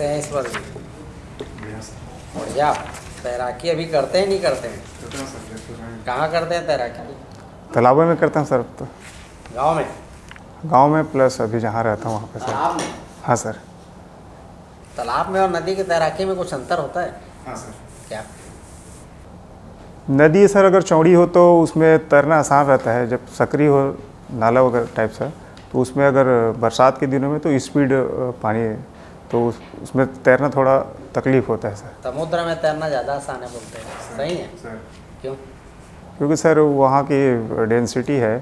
कैसे हैं इस वक्त? बढ़िया। तैराकी अभी करते हैं नहीं करते हैं? कहाँ करते हैं तैराकी? तालाबों में करता हूँ सर। तो गांव में? गांव में प्लस अभी जहाँ रहता हूँ वहाँ पे सर। तालाब में? हाँ सर। तालाब में और नदी की तैराकी में कुछ अंतर होता है? हाँ सर। क्या? नदी सर अगर चौड़ी हो तो उसमें तैरना आसान रहता है, जब सकरी हो नाला वगैरह टाइप सा, तो उसमें अगर बरसात के दिनों में तो स्पीड पानी है, तो उसमें तैरना थोड़ा तकलीफ होता है सर। समुद्र में तैरना ज़्यादा आसान है बोलते हैं, सही है? सर क्यों? क्योंकि सर वहाँ की डेंसिटी है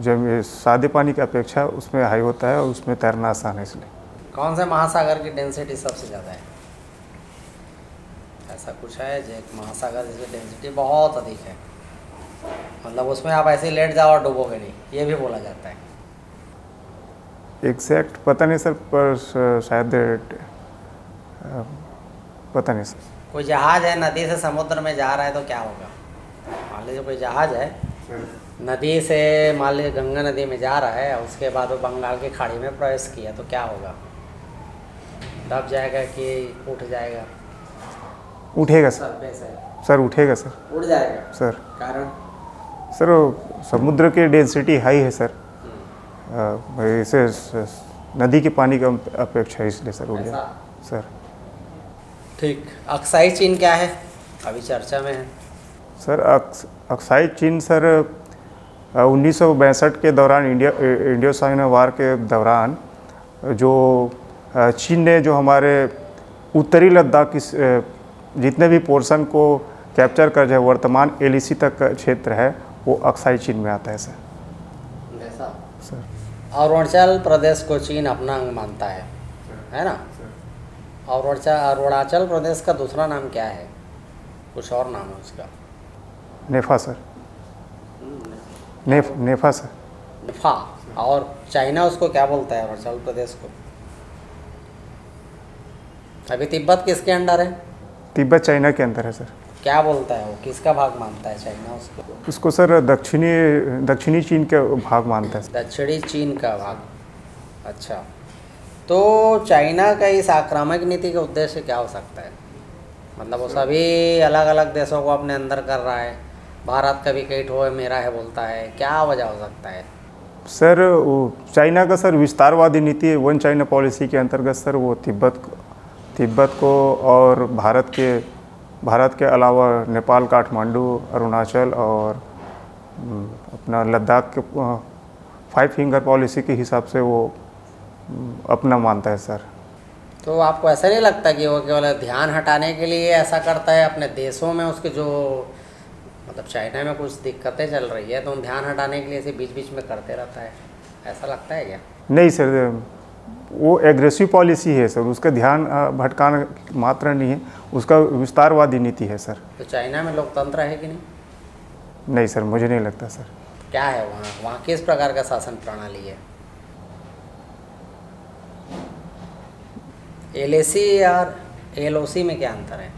जब सादे पानी की अपेक्षा उसमें हाई होता है और उसमें तैरना आसान है इसलिए। कौन से महासागर की डेंसिटी सबसे ज़्यादा है? ऐसा कुछ है जो एक महासागर जिसकी डेंसिटी बहुत अधिक है, मतलब उसमें आप ऐसे ही लेट जाओ और डूबोगे नहीं, ये भी बोला जाता है। एग्जैक्ट पता नहीं सर, पर शायद पता नहीं सर। कोई जहाज़ है नदी से समुद्र में जा रहा है तो क्या होगा? मान लीजिए कोई जहाज़ है नदी से, मान लीजिए गंगा नदी में जा रहा है और उसके बाद वो बंगाल की खाड़ी में प्रवेश किया तो क्या होगा? दब जाएगा कि उठ जाएगा? उठेगा सर। सरफेस है, सर उठेगा सर। उठ जाएगा। सर कारण? सर समुद्र की डेंसिटी हाई है सर, इसे नदी के पानी की अपेक्षा है, इसलिए सर उठ जाएगा सर। ठीक। अक्साई चीन क्या है? अभी चर्चा में है। सर अक्साई चीन सर 1962 के दौरान इंडियो चाइना वार के दौरान जो चीन ने जो हमारे उत्तरी लद्दाख की जितने भी पोर्शन को कैप्चर कर जो वर्तमान एलएसी तक का क्षेत्र है वो अक्साई चीन में आता है सर। ऐसा? सर अरुणाचल प्रदेश को चीन अपना अंग मानता है ना? और अरुणाचल प्रदेश का दूसरा नाम क्या है? कुछ और नाम है उसका? नेफा सर। नेफा सर। नेफा। और चाइना उसको क्या बोलता है अरुणाचल प्रदेश को? अभी तिब्बत किसके अंडर है? तिब्बत चाइना के अंदर है सर। क्या बोलता है वो, किसका भाग मानता है चाइना उसको? उसको सर दक्षिणी चीन के भाग मानता है। दक्षिणी चीन का भाग। अच्छा, तो चाइना का इस आक्रामक नीति का उद्देश्य क्या हो सकता है? मतलब वो सभी अलग अलग देशों को अपने अंदर कर रहा है, भारत का भी कई ठो है मेरा है बोलता है, क्या वजह हो सकता है? सर चाइना का सर विस्तारवादी नीति वन चाइना पॉलिसी के अंतर्गत सर वो तिब्बत को और भारत के अलावा नेपाल, काठमांडू, अरुणाचल और अपना लद्दाख के 5 फिंगर पॉलिसी के हिसाब से वो अपना मानता है सर। तो आपको ऐसा नहीं लगता कि वो केवल ध्यान हटाने के लिए ऐसा करता है अपने देशों में उसके जो मतलब चाइना में कुछ दिक्कतें चल रही है तो उन ध्यान हटाने के लिए ऐसे बीच बीच में करते रहता है, ऐसा लगता है क्या? नहीं सर, वो एग्रेसिव पॉलिसी है सर, उसका ध्यान भटकाना मात्र नहीं है, उसका विस्तारवादी नीति है सर। तो चाइना में लोकतंत्र है कि नहीं? नहीं सर, मुझे नहीं लगता सर। क्या है वहाँ किस प्रकार का शासन प्रणाली है? एलएसी और एलओसी में क्या अंतर है?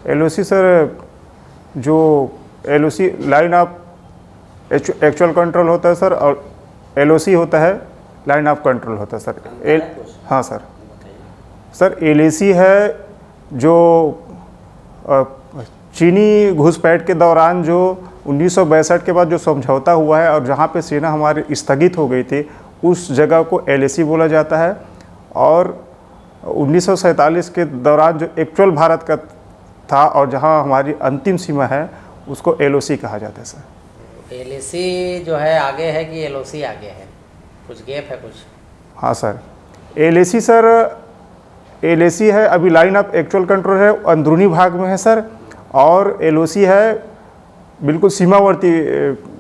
एलओसी सर, जो LOC line of actual control होता है सर, और एलओसी होता है लाइन ऑफ कंट्रोल होता है सर। हाँ सर। सर एलएसी है जो चीनी घुसपैठ के दौरान जो 1962 के बाद जो समझौता हुआ है और जहाँ पे सेना हमारी स्थगित हो गई थी उस जगह को एलएसी बोला जाता है, और 1947 के दौरान जो एक्चुअल भारत का था और जहाँ हमारी अंतिम सीमा है उसको एलओसी कहा जाता है सर। एलएसी जो है आगे है कि एलओसी आगे है? कुछ गैप है कुछ? हाँ सर, एलएसी सर, एलएसी है अभी लाइन ऑफ एक्चुअल कंट्रोल है, अंदरूनी भाग में है सर, और एलओसी है बिल्कुल सीमावर्ती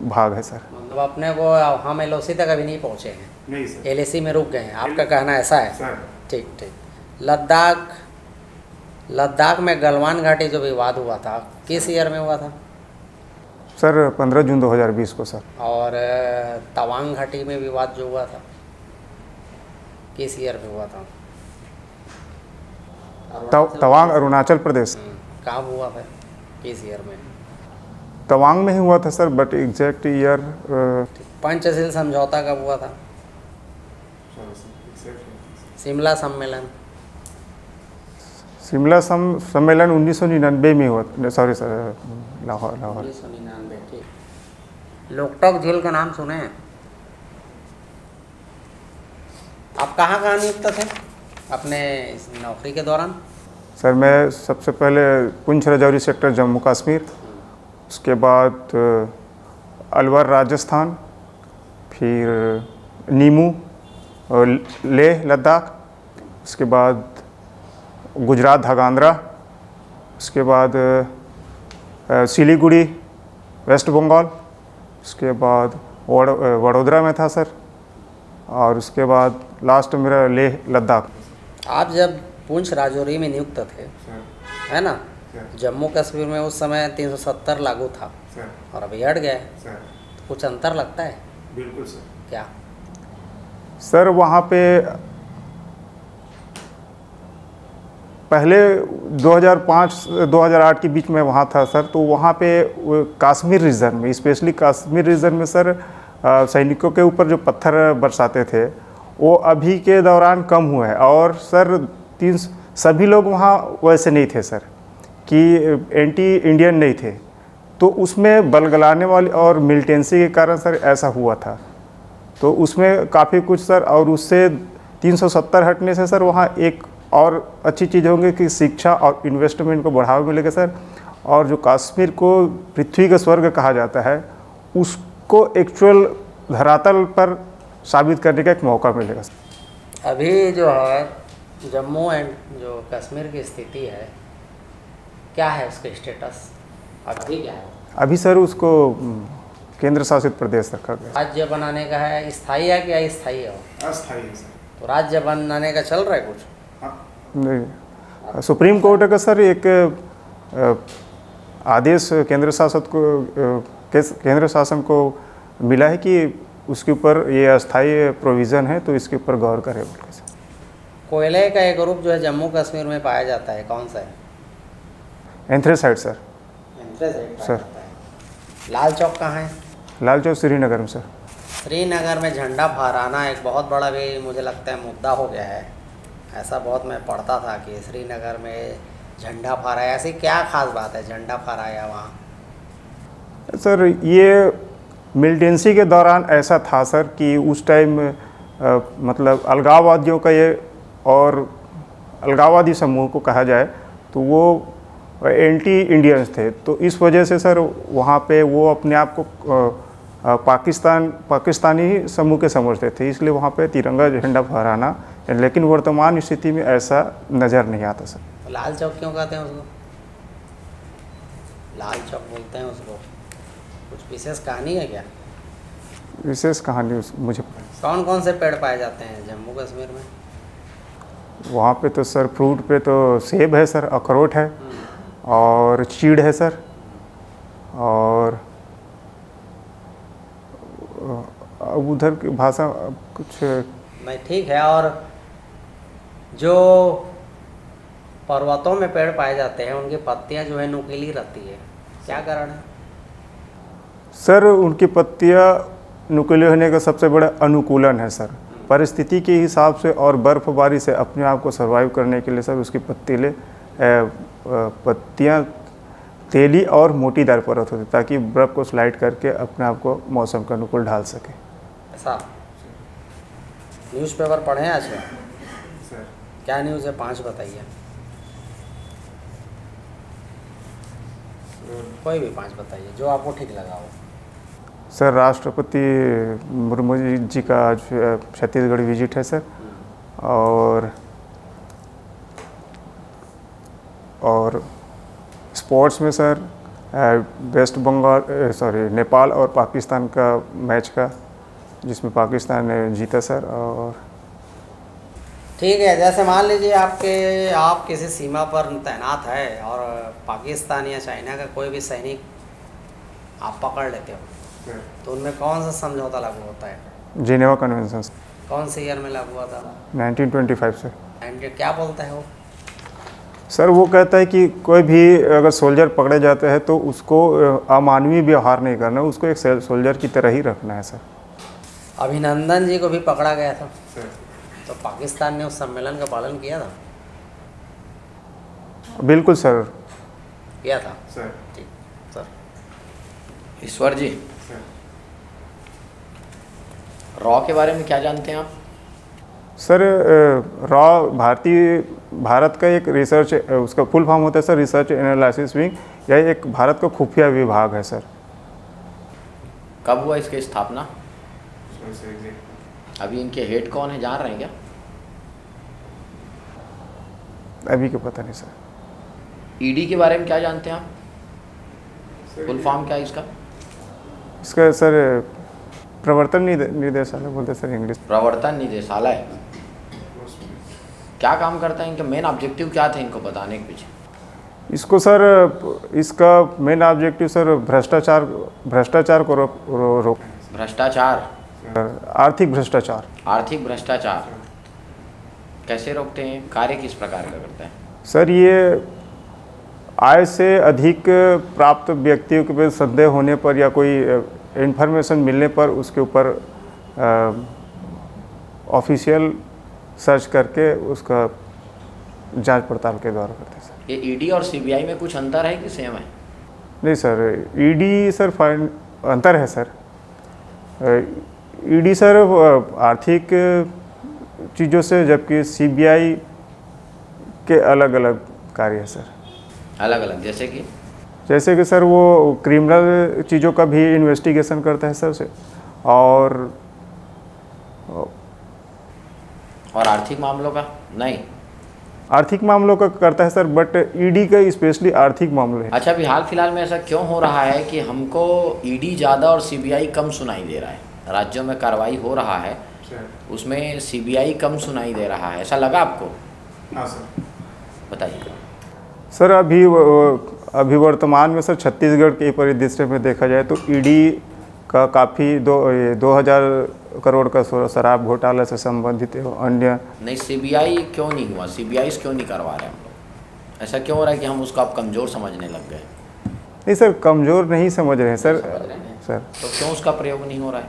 भाग है सर। मतलब अपने को हम एलओसी तक अभी नहीं पहुँचे हैं? नहीं सर, एलएसी में रुक गए हैं, आपका कहना ऐसा है? सर। ठीक ठीक। लद्दाख में गलवान घाटी जो विवाद हुआ था किस ईयर में हुआ था? सर 15 जून 2020 को सर। और तवांग घाटी में विवाद जो हुआ था किस ईयर में हुआ था? तवांग अरुणाचल प्रदेश। कहाँ हुआ था, किस ईयर में? तवांग में ही हुआ था sir, but exact year. Panchsheel समझौता कब हुआ था? शिमला सम्मेलन शिमला सम्मेलन 1999 में हुआ, सॉरी सर, लाहौर। 1999, ठीक। लोकटक झील का नाम सुने हैं? आप कहाँ नियुक्त थे अपने इस नौकरी के दौरान? सर मैं सबसे पहले पुंछ राजौरी सेक्टर जम्मू कश्मीर, उसके बाद अलवर राजस्थान, फिर नीमू और लेह लद्दाख, उसके बाद गुजरात धागांद्रा, उसके बाद सिलीगुड़ी वेस्ट बंगाल, उसके बाद वडोदरा में था सर, और उसके बाद लास्ट मेरा लेह लद्दाख। आप जब पुंछ राजौरी में नियुक्त थे, है ना, जम्मू कश्मीर में उस समय 370 लागू था और अभी हट गया है, तो कुछ अंतर लगता है? बिल्कुल सर। क्या सर वहाँ पे पहले 2005-2008 के बीच में वहाँ था सर, तो वहाँ पे कश्मीर रीजन में, स्पेशली कश्मीर रीजन में सर सैनिकों के ऊपर जो पत्थर बरसाते थे वो अभी के दौरान कम हुए हैं। और सर सभी लोग वहाँ वैसे नहीं थे सर कि एंटी इंडियन नहीं थे, तो उसमें बलगलाने वाली और मिलिटेंसी के कारण सर ऐसा हुआ था। तो उसमें काफ़ी कुछ सर, और उससे 370 हटने से सर वहाँ एक और अच्छी चीज़ होंगी कि शिक्षा और इन्वेस्टमेंट को बढ़ावा मिलेगा सर, और जो कश्मीर को पृथ्वी का स्वर्ग कहा जाता है उसको एक्चुअल धरातल पर साबित करने का एक मौका मिलेगा सर। अभी जो है जम्मू एंड जो कश्मीर की स्थिति है, क्या है उसका स्टेटस अभी? क्या है अभी सर उसको केंद्र शासित प्रदेश रखा गया। राज्य बनाने का है, स्थायी है कि अस्थायी है? अस्थायी है सर। तो राज्य बनाने का चल रहा है कुछ? नहीं, सुप्रीम कोर्ट का सर एक आदेश केंद्र शासन को मिला है कि उसके ऊपर ये अस्थायी प्रोविज़न है, तो इसके ऊपर गौर करें बोल के सर। कोयले का एक ग्रुप जो है जम्मू कश्मीर में पाया जाता है, कौन सा है? Anthracite sir. एंथ्रेसाइट पाया सर। जाता है। लाल चौक कहाँ है? लाल चौक श्रीनगर में सर। श्रीनगर में झंडा फहराना एक बहुत बड़ा भी मुझे लगता है मुद्दा हो गया है। ऐसा बहुत मैं पढ़ता था कि श्रीनगर में झंडा फहराया, ऐसी क्या खास बात है झंडा फहराया वहाँ? सर ये मिलिटेंसी के दौरान ऐसा था सर कि उस टाइम मतलब अलगाववादियों का ये, और अलगाववादी समूह को कहा जाए तो वो एंटी इंडियंस थे, तो इस वजह से सर वहाँ पे वो अपने आप को पाकिस्तानी समूह के समझते थे, इसलिए वहाँ पे तिरंगा झंडा फहराना, लेकिन वर्तमान स्थिति में ऐसा नज़र नहीं आता सर। लाल चौक क्यों कहते हैं उसको? लाल चौक बोलते हैं उसको, कुछ विशेष कहानी है क्या? विशेष कहानी मुझे कौन कौन से पेड़ पाए जाते हैं जम्मू कश्मीर में? वहाँ पे तो सर फ्रूट पे तो सेब है सर, अखरोट है और चीड़ है सर, और अब उधर की भाषा कुछ नहीं, ठीक है। और जो पर्वतों में पेड़ पाए जाते हैं उनकी पत्तियां जो है नुकीली रहती है, क्या कारण है? सर उनकी पत्तियां नुकीली होने का सबसे बड़ा अनुकूलन है सर, परिस्थिति के हिसाब से और बर्फबारी से अपने आप को सर्वाइव करने के लिए सर उसकी पत्तियां तेली और मोटीदार परत होती ताकि बर्फ़ को स्लाइड करके अपने आप को मौसम के अनुकूल ढाल सके। ऐसा न्यूज़पेपर पढ़े आज का? सर क्या न्यूज़ है? 5 बताइए, कोई भी 5 बताइए जो आपको ठीक लगा हो। सर राष्ट्रपति मुर्मू जी का आज छत्तीसगढ़ विजिट है सर, और स्पोर्ट्स में सर वेस्ट बंगाल नेपाल और पाकिस्तान का मैच का, जिसमें पाकिस्तान ने जीता सर। और ठीक है, जैसे मान लीजिए आप किसी सीमा पर तैनात है और पाकिस्तान या चाइना का कोई भी सैनिक आप पकड़ लेते हो, तो उनमें कौन सा समझौता लागू होता है? Geneva convention. कौन से ईयर में लागू हुआ था? 1925 सर। एंड क्या बोलता है वो? सर वो कहता है कि कोई भी अगर सोल्जर पकड़े जाते हैं तो उसको अमानवीय व्यवहार नहीं करना, उसको एक सोल्जर की तरह ही रखना है सर। अभिनंदन जी को भी पकड़ा गया था, तो पाकिस्तान ने उस सम्मेलन का पालन किया था? बिल्कुल सर। किया था सर ठीक सर। ईश्वर जी, रॉ के बारे में क्या जानते हैं आप? सर रॉ भारत का एक रिसर्च, उसका फुल फॉर्म होता है सर रिसर्च एनालिसिस विंग। यह एक भारत का खुफिया विभाग है सर। कब हुआ इसकी स्थापना? अभी इनके हेड कौन है, जान रहे हैं क्या? अभी को पता नहीं सर। ईडी के बारे में क्या जानते हैं आप? फुल फॉर्म क्या है इसका? इसका सर प्रवर्तन निदेशालय बोलते हैं सर इंग्लिश। प्रवर्तन निदेशालय। क्या काम करता है, इनका मेन ऑब्जेक्टिव क्या था इनको बताने के पीछे? इसको सर, इसका मेन ऑब्जेक्टिव सर भ्रष्टाचार को रोक, भ्रष्टाचार, आर्थिक भ्रष्टाचार। आर्थिक भ्रष्टाचार कैसे रोकते हैं, कार्य किस प्रकार का करता है? सर ये आय से अधिक प्राप्त व्यक्तियों के संदेह होने पर या कोई इन्फॉर्मेशन मिलने पर उसके ऊपर ऑफिशियल सर्च करके उसका जांच पड़ताल के द्वारा करते हैं सर। ये ईडी और सीबीआई में कुछ अंतर है कि सेम है? नहीं सर, ईडी सर अंतर है सर। ईडी सर आर्थिक चीज़ों से, जबकि सीबीआई के अलग अलग कार्य है सर। अलग अलग जैसे कि सर वो क्रिमिनल चीज़ों का भी इन्वेस्टिगेशन करता है सर से, और आर्थिक मामलों का नहीं? आर्थिक मामलों का करता है सर, बट ईडी का स्पेशली आर्थिक मामले है। अच्छा, अभी हाल फिलहाल में ऐसा क्यों हो रहा है कि हमको ईडी ज़्यादा और सीबीआई कम सुनाई दे रहा है? राज्यों में कार्रवाई हो रहा है, उसमें सीबीआई कम सुनाई दे रहा है, ऐसा लगा आपको? हाँ सर। बताइए सर अभी वर्तमान में सर छत्तीसगढ़ के परिदृश्य में देखा जाए तो ईडी का काफ़ी 2000 करोड़ का शराब घोटाला से संबंधित अन्य। नहीं, सीबीआई क्यों नहीं हुआ? सीबीआई से क्यों नहीं करवा रहे हम लोग? ऐसा क्यों हो रहा है कि हम उसको आप कमज़ोर समझने लग गए? नहीं सर, कमज़ोर नहीं समझ रहे हैं सर। समझ रहे हैं सर तो क्यों उसका प्रयोग नहीं हो रहा है?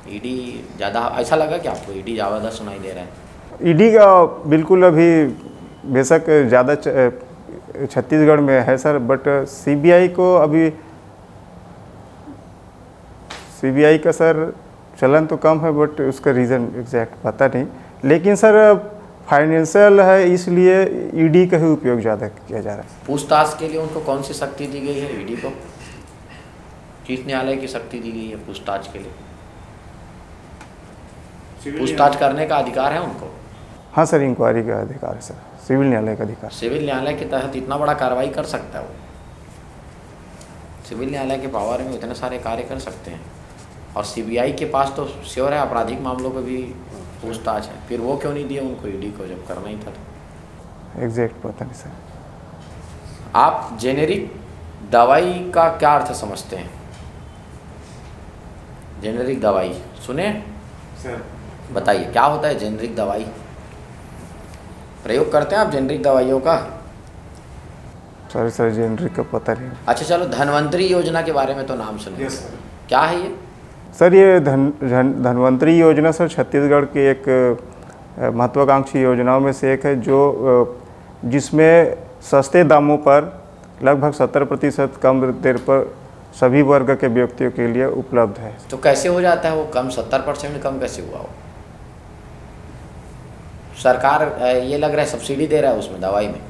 ईडी ज़्यादा, ऐसा लगा कि आपको ईडी ज़्यादा सुनाई दे रहा है? ईडी का बिल्कुल अभी बेशक ज़्यादा छत्तीसगढ़ में है सर, बट सीबीआई को अभी, सीबीआई का सर चलन तो कम है, बट उसका रीज़न एग्जैक्ट पता नहीं। लेकिन सर फाइनेंशियल है, इसलिए ईडी का ही उपयोग ज़्यादा किया जा रहा है। पूछताछ के लिए उनको कौन सी शक्ति दी गई है ईडी को? किस न्यायालय की शक्ति दी गई है पूछताछ के लिए? पूछताछ करने का अधिकार है उनको? हाँ सर, इंक्वायरी का अधिकार है सर, सिविल न्यायालय का अधिकार। सिविल न्यायालय के तहत इतना बड़ा कार्रवाई कर सकता है वो? सिविल न्यायालय के पावर में इतने सारे कार्य कर सकते हैं, और सीबीआई के पास तो श्योर है आपराधिक मामलों पे भी पूछताछ है, फिर वो क्यों नहीं दिया उनको ईडी को जब करना ही था तो? एग्जैक्ट पता नहीं सर। आप जेनेरिक दवाई का क्या अर्थ समझते हैं? जेनेरिक दवाई सुने सर? बताइए क्या होता है जेनेरिक दवाई? प्रयोग करते हैं आप जेनेरिक दवाइयों का? सर जेनरिक का पता नहीं। अच्छा चलो, धन्वंतरी योजना के बारे में तो नाम सुने। Yes sir. क्या है ये? सर ये धन्वंतरी योजना सर छत्तीसगढ़ की एक महत्वाकांक्षी योजनाओं में से एक है, जो जिसमें सस्ते दामों पर लगभग 70% कम दर पर सभी वर्ग के व्यक्तियों के लिए उपलब्ध है। तो कैसे हो जाता है वो कम? 70% कम कैसे हुआ वो? सरकार ये लग रहा है सब्सिडी दे रहा है उसमें दवाई में,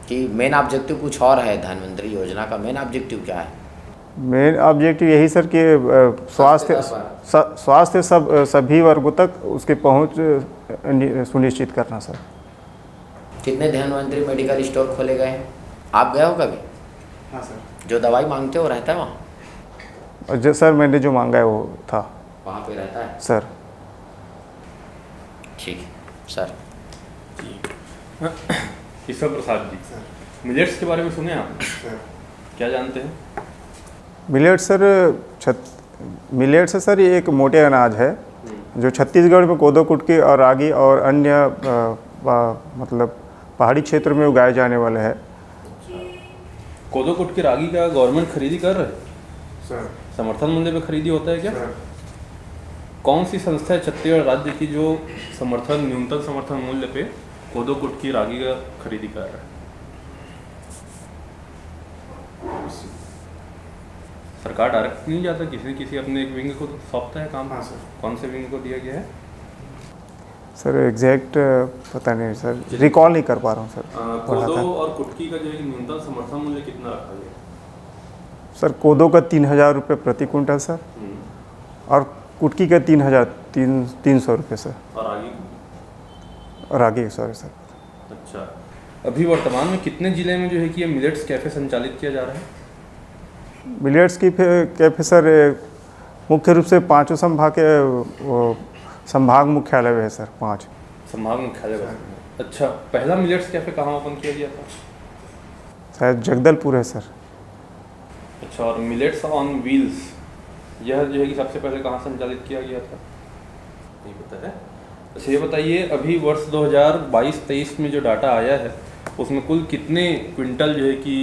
कि मेन ऑब्जेक्टिव कुछ और है? धन्वंतरी योजना का मेन ऑब्जेक्टिव क्या है? मेन ऑब्जेक्टिव यही सर कि स्वास्थ्य सभी वर्गों तक उसकी पहुंच सुनिश्चित करना सर। कितने धन्वंतरी मेडिकल स्टोर खोले गए हैं? आप गए हो कभी? हाँ सर। जो दवाई मांगते हो रहता है वहाँ? और जो सर मैंने जो मांगा है वो था वहाँ पे रहता है सर। ठीक सर। ईश्वर प्रसाद जी, मिलेट्स के बारे में सुने आप? क्या जानते हैं? मिलेट्स सर ये एक मोटे अनाज है जो छत्तीसगढ़ में कोदो कुटकी और रागी और अन्य मतलब पहाड़ी क्षेत्र में उगाए जाने वाले हैं। कोदो कुटकी रागी का गवर्नमेंट खरीदी कर रहे है सर? समर्थन मूल्य पे खरीदी होता है क्या? कौन सी संस्था है छत्तीसगढ़ राज्य की जो न्यूनतम समर्थन मूल्य पे कोदो कुटकी रागी का खरीदी कर रहा है। सरकार डायरेक्ट नहीं जाता, किसी अपने एक विंग को सौंपता है काम। हाँ सर। कौन से विंग को दिया गया है? सर एग्जैक्ट पता नहीं सर, रिकॉल नहीं कर पा रहा हूँ सर। कोदो और कुटकी का जो है न्यूनतम समर्थन मूल्य कितना रखा गया? सर कोदो का 3,000 रुपये प्रति कुंटल सर, और कुटकी का 3,300 रुपये सर, और रागी? और आगे सॉरी सर। अच्छा, अभी वर्तमान में कितने जिले में जो है कि ये मिलेट्स कैफ़े संचालित किया जा रहा है? मिलेट्स की कैफे सर मुख्य रूप से 5 संभाग के संभाग मुख्यालय है सर, 5 संभाग मुख्यालय बना है। अच्छा, पहला मिलेट्स कैफ़े कहाँ ओपन किया गया था? शायद जगदलपुर है सर। अच्छा, और मिलेट्स ऑन व्हील्स यह जो है कि सबसे पहले कहाँ संचालित किया गया था? नहीं पता है। अच्छा, ये बताइए अभी वर्ष 2022-23 में जो डाटा आया है उसमें कुल कितने क्विंटल जो है कि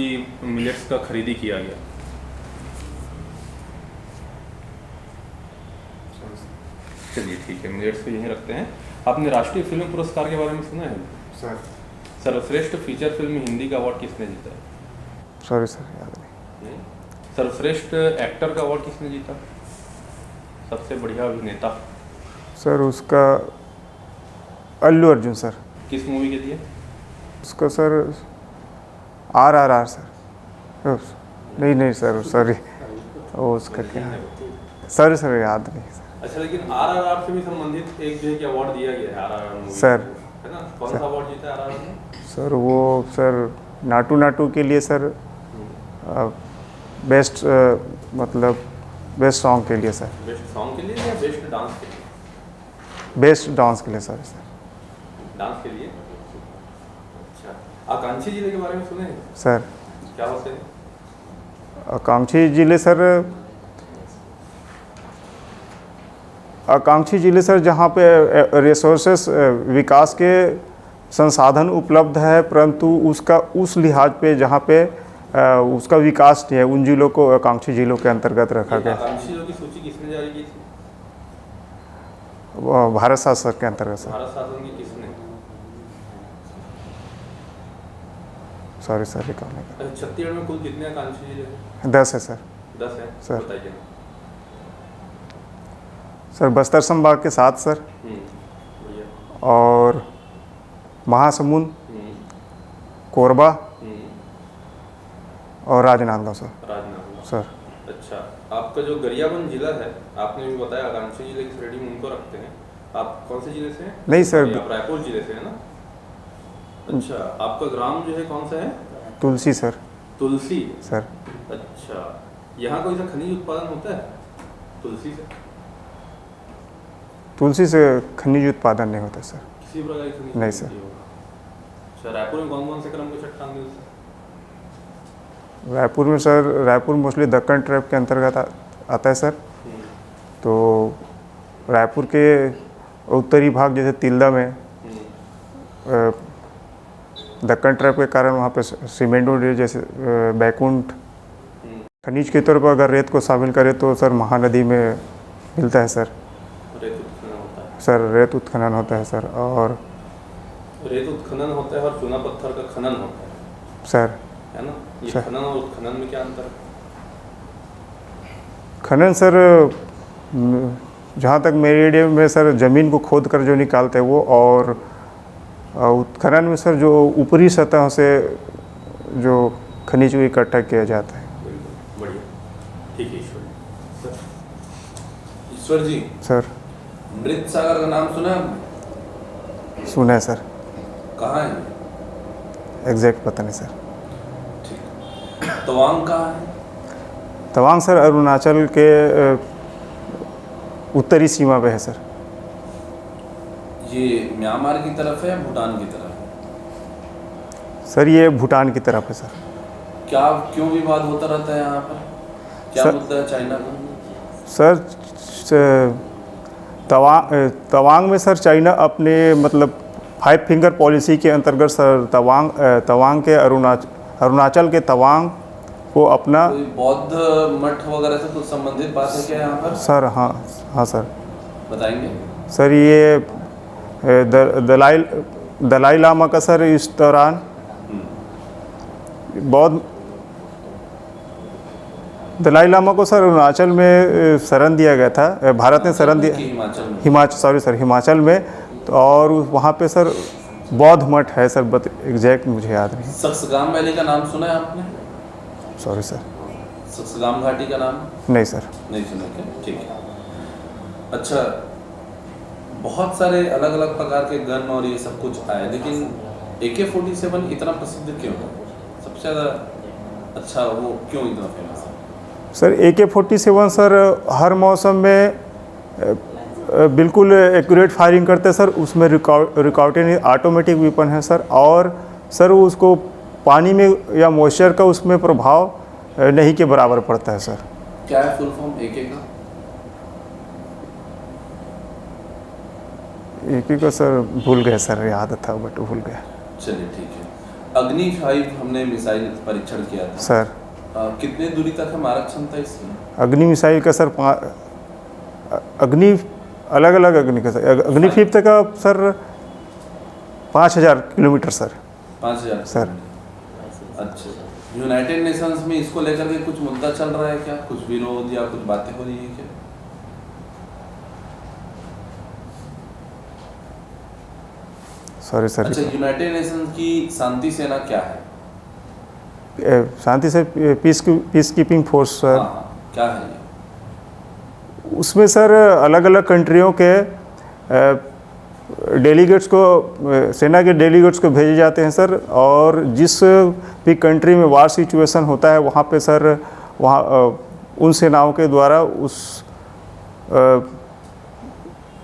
मिलेट्स का खरीदी किया गया? चलिए ठीक है, मिलेट्स को यहीं रखते हैं। आपने राष्ट्रीय फिल्म पुरस्कार के बारे में सुना है? सर सर्वश्रेष्ठ फीचर फिल्म हिंदी का अवार्ड किसने जीता है? सॉरी सर याद नहीं। नहीं? सर्वश्रेष्ठ एक्टर का अवार्ड किसने जीता? सबसे बढ़िया अभिनेता? सर उसका अल्लू अर्जुन सर। किस मूवी के लिए? उसका सर RRR सर। नहीं सर सॉरी, वो उसका क्या है सर याद नहीं सर। अच्छा, लेकिन RRR से भी संबंधित एक जो है कि अवार्ड दिया गया है RRR मूवी सर। है ना? कौन सा अवार्ड जीता है RRR में? सर वो सर नाटू के लिए सर बेस्ट मतलब बेस्ट सॉन्ग के लिए सर। बेस्ट सॉन्ग के लिए या बेस्ट डांस के लिए? बेस्ट डांस के लिए सर। डांस के लिए। अच्छा, आकांक्षी जिले के बारे में सुने हैं? सर क्या होते हैं? आकांक्षी जिले सर जहाँ पे रिसोर्सेस विकास के संसाधन उपलब्ध है, परंतु उसका उस लिहाज पे जहाँ पे उसका विकास नहीं है, उन जिलों को आकांक्षी जिलों के अंतर्गत रखा गया। आकांक्षी जिलों की सूची किसने जारी की थी? भारत शासन के अंतर्गत सर। भारत शासन की किसने? सॉरी सर रिकॉल नहीं कर। छत्तीसगढ़ में कुल कितने आकांक्षी जिले हैं? 10 है सर। 10 है सर। बताइए। सर बस्तर संभाग के 7 सर, बढ़िया। और महासमुंद, कोरबा और राजनांदगांव सर। राजनांदगांव सर। अच्छा, आपका जो गरियाबंद जिला है आपने भी बताया आकांक्षी जिले की श्रेणी में उनको रखते हैं। आप कौन से जिले से हैं? नहीं सर, आप रायपुर जिले से है ना? अच्छा, आपका ग्राम जो है कौन सा है? तुलसी सर। तुलसी सर अच्छा, यहाँ कोई सा खनिज उत्पादन होता है तुलसी से? तुलसी से खनिज उत्पादन नहीं होता सर। किसी प्रकार की खनिज नहीं सर। अच्छा, रायपुर में कौन कौन से क्रम के चट्टान मिलते हैं? रायपुर मोस्टली दक्कन ट्रैप के अंतर्गत आता है सर। तो रायपुर के उत्तरी भाग जैसे तिल्दा में दक्कन ट्रैप के कारण वहाँ पे सीमेंट जैसे बैकुंठ खनिज के तौर पर अगर रेत को शामिल करें तो सर महानदी में मिलता है सर। रेत उत्खनन होता है? सर रेत उत्खनन होता है सर, और रेत उत्खनन होता है और चूना पत्थर का खनन होता है सर है ना? ये सर। खनन और उत्खनन में क्या अंतर है? खनन सर जहाँ तक मेरे एरिया में सर ज़मीन को खोद कर जो निकालते हैं वो, और उत्खनन में सर जो ऊपरी सतह से जो खनिज को इकट्ठा किया जाता है। बिल्कुल, बढ़िया, ठीक है ईश्वर सर। ईश्वर जी, सर मृत सागर का नाम सुना है? सुना है सर, कहाँ है? एग्जैक्ट पता नहीं सर। ठीक। तवांग कहाँ है? तवांग सर अरुणाचल के उत्तरी सीमा पे है सर। ये म्यांमार की तरफ है या भूटान की तरफ है? सर ये भूटान की तरफ है सर। क्या क्यों विवाद होता रहता है यहाँ पर? क्या सर- मुद्दा है चाइना का? सर तवांग में सर चाइना अपने मतलब 5 फिंगर पॉलिसी के अंतर्गत सर तवांग के अरुणाचल के तवांग को अपना कोई बौद्ध मठ वगैरह से कुछ संबंधित बात है क्या यहाँ पर? सर हाँ सर बताएंगे? सर ये दलाई लामा का सर इस दौरान बौद्ध दलाई लामा को सर अरुणाचल में शरण दिया गया था, भारत ने शरण दिया, हिमाचल में। तो और वहाँ पे सर बौद्ध मठ है सर, बट एग्जैक्ट मुझे याद नहीं। सक्सगाम वैली का नाम सुना है आपने? सॉरी सर, सक्सगाम घाटी का नाम नहीं सर। नहीं सुना क्या? ठीक है। अच्छा, बहुत सारे अलग अलग प्रकार के गन और ये सब कुछ आए, लेकिन AK-47 इतना प्रसिद्ध क्यों है? सबसे ज़्यादा अच्छा वो क्यों इतना फेमस है? सर AK-47 सर हर मौसम में बिल्कुल एक्यूरेट फायरिंग करते हैं सर। उसमें रिकॉर्डेड ऑटोमेटिक वेपन है सर, और सर उसको पानी में या मॉइस्चर का उसमें प्रभाव नहीं के बराबर पड़ता है सर। क्या है फुल फॉर्म AK का? AK का सर भूल गए सर, याद था बट भूल गया। चलिए ठीक है। अग्नि 5 हमने मिसाइल परीक्षण किया था सर। कितने दूरी तक है मारक क्षमता इसकी? अग्नि मिसाइल का सर अग्नि अलग अलग अग्नि का सर, अग्नि 5 का सर 5000 किलोमीटर सर। 5000 सर। अच्छा, यूनाइटेड नेशंस में इसको लेकर के कुछ मुद्दा चल रहा है क्या? कुछ विरोध या कुछ बातें हो रही है क्या? Sorry sir. अच्छा, यूनाइटेड नेशंस की शांति सेना क्या है? शांति से पीस कीपिंग फोर्स सर। हाँ, क्या है ये? उसमें सर अलग अलग कंट्रियों के डेलीगेट्स को, सेना के डेलीगेट्स को भेजे जाते हैं सर, और जिस भी कंट्री में वार सिचुएशन होता है वहाँ पे सर वहाँ उन सेनाओं के द्वारा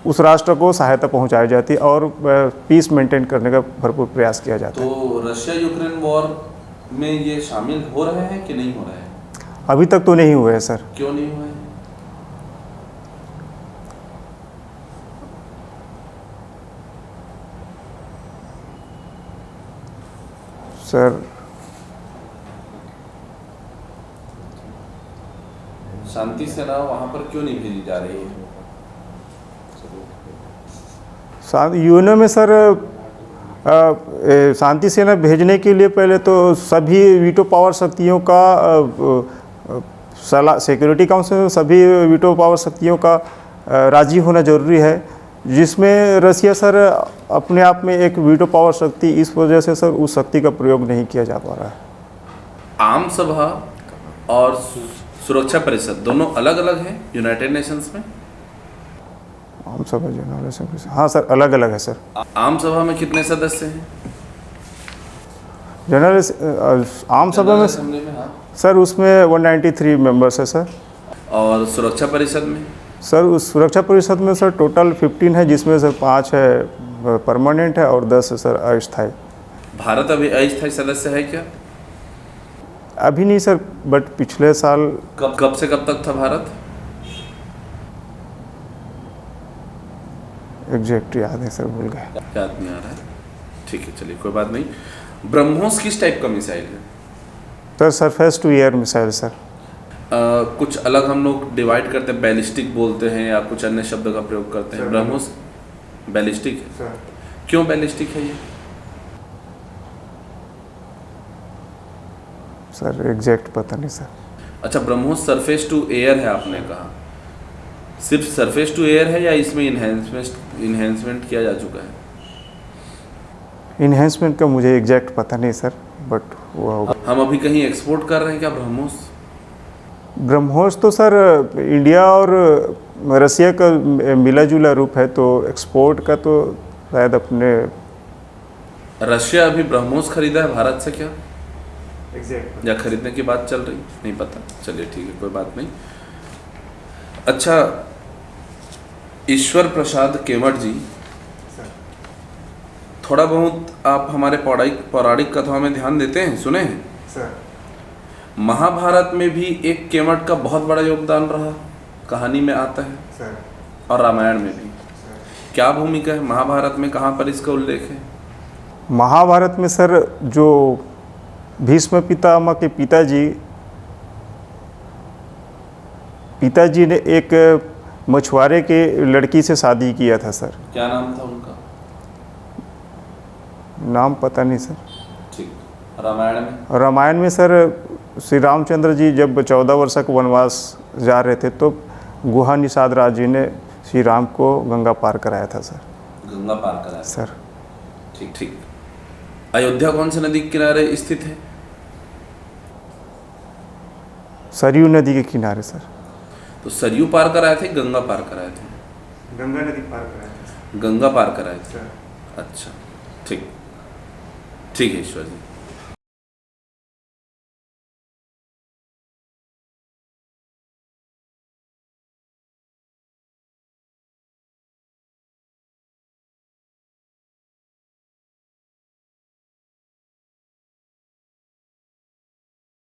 उस राष्ट्र को सहायता पहुँचाई जाती है और पीस मेंटेन करने का भरपूर प्रयास किया जाता है। तो रशिया यूक्रेन वॉर में ये शामिल हो रहे हैं कि नहीं हो रहे हैं? अभी तक तो नहीं हुए हैं सर। क्यों नहीं हुए हैं? सर शांति सेना वहां पर क्यों नहीं भेजी जा रही है? यूएनओ में सर शांति सेना भेजने के लिए पहले तो सभी वीटो पावर शक्तियों का सलाह, सिक्योरिटी काउंसिल में सभी वीटो पावर शक्तियों का राजी होना जरूरी है, जिसमें रसिया सर अपने आप में एक वीटो पावर शक्ति, इस वजह से सर उस शक्ति का प्रयोग नहीं किया जा पा रहा है। आम सभा और सुरक्षा परिषद दोनों अलग अलग हैं यूनाइटेड नेशंस में? आम सभा जनरल असेंबली, हाँ सर अलग अलग है सर। आम सभा में कितने सदस्य हैं? जनरल आम सभा में असेंबली में? हाँ। सर उसमें 193 मेंबर्स है सर। और सुरक्षा परिषद में? सर उस सुरक्षा परिषद में सर टोटल 15 है, जिसमें सर 5 है परमानेंट है और 10 है सर अस्थायी। भारत अभी अस्थायी सदस्य है क्या? अभी नहीं सर, बट पिछले साल। कब से कब तक था भारत? एग्जैक्ट याद है सर, भूल गए। याद नहीं आ रहा है। ठीक है, चलिए कोई बात नहीं। ब्रह्मोस किस टाइप का मिसाइल है? Sir surface to air missile sir. कुछ अलग हम लोग डिवाइड करते हैं, बैलिस्टिक बोलते हैं या कुछ अन्य शब्द का प्रयोग करते हैं। ब्रह्मोस बैलिस्टिक है सर। क्यों बैलिस्टिक है ये? सर एग्जैक्ट पता नहीं सर। अच्छा, ब्रह्मोस सरफेस टू एयर है आपने कहा, सिर्फ सरफेस टू एयर है या इसमें इन्हेंसमेंट किया जा चुका है? इन्हेंसमेंट का मुझे एग्जैक्ट पता नहीं सर, बट वो होगा। हम अभी कहीं एक्सपोर्ट कर रहे हैं क्या ब्रह्मोस? ब्रह्मोस तो सर इंडिया और रसिया का मिला जुला रूप है, तो एक्सपोर्ट का तो शायद अपने। रशिया अभी ब्रह्मोस खरीदा है भारत से क्या? एग्जैक्ट या खरीदने की बात चल रही? नहीं पता, चलिए ठीक है, कोई बात नहीं। अच्छा, ईश्वर प्रसाद केवट जी, थोड़ा बहुत आप हमारे पौराणिक कथाओं में ध्यान देते हैं, सुने हैं? सर महाभारत में भी एक केवट का बहुत बड़ा योगदान रहा, कहानी में आता है, सर। और रामायण में भी। क्या भूमिका है महाभारत में, कहाँ पर इसका उल्लेख है? महाभारत में सर जो भीष्म पितामह के पिताजी ने एक मछुआरे के लड़की से शादी किया था सर। क्या नाम था उनका? नाम पता नहीं सर। ठीक। रामायण में? रामायण में सर श्री रामचंद्र जी जब 14 वर्ष का वनवास जा रहे थे तो गुहा निषाद राज जी ने श्री राम को गंगा पार कराया था सर। गंगा पार कराया सर। ठीक ठीक। अयोध्या कौन से नदी के किनारे स्थित है? सरयू नदी के किनारे सर। तो सरयू पार कराए थे, गंगा पार कराए थे? गंगा नदी पार कराया था गंगा पार कराए थे। सर। अच्छा ठीक। ठीक है ईश्वर जी।